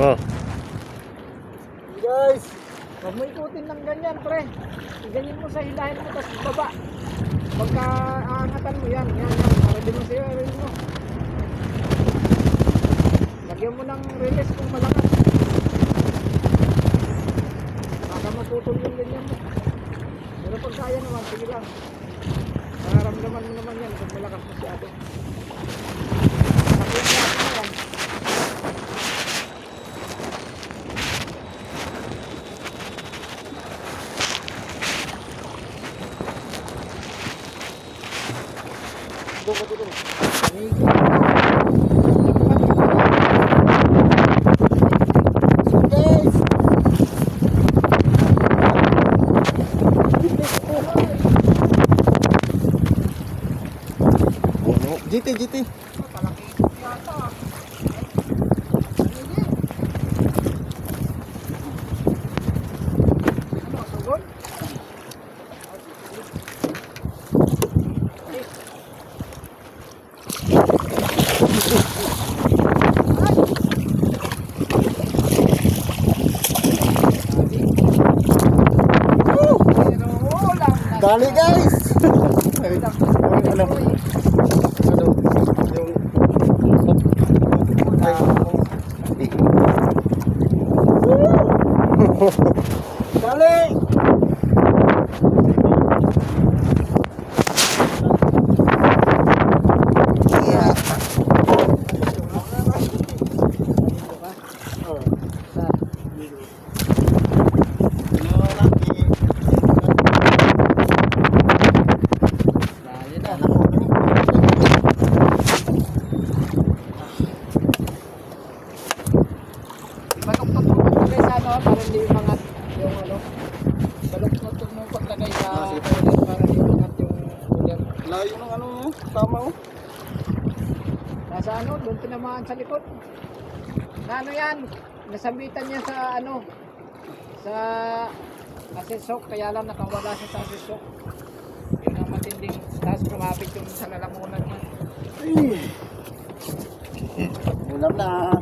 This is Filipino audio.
Oh. Guys, huwag mo ikutin ng ganyan, pre. Ganyan mo sa hilahin mo, tapos baba. Pagka aangatan mo yan. Para din mo sa'yo, rin mo. Lagyan mo ng release kung malakas. Baka maputol yung ganyan mo. Pero pag kaya naman, sige lang. Nararamdaman mo naman yan pag malakas masyado. Sakit na yan. GT. Dali guys. Dali! Layo ng ano mo, tama mo. Nasa ano, doon tinamaan sa likod. Na ano yan, nasabitan niya sa ano, sa asesok, kaya lang nakawala siya sa asesok. Yun ang matinding, tapos kumapit yung sa lalamunan niya. Ulam na.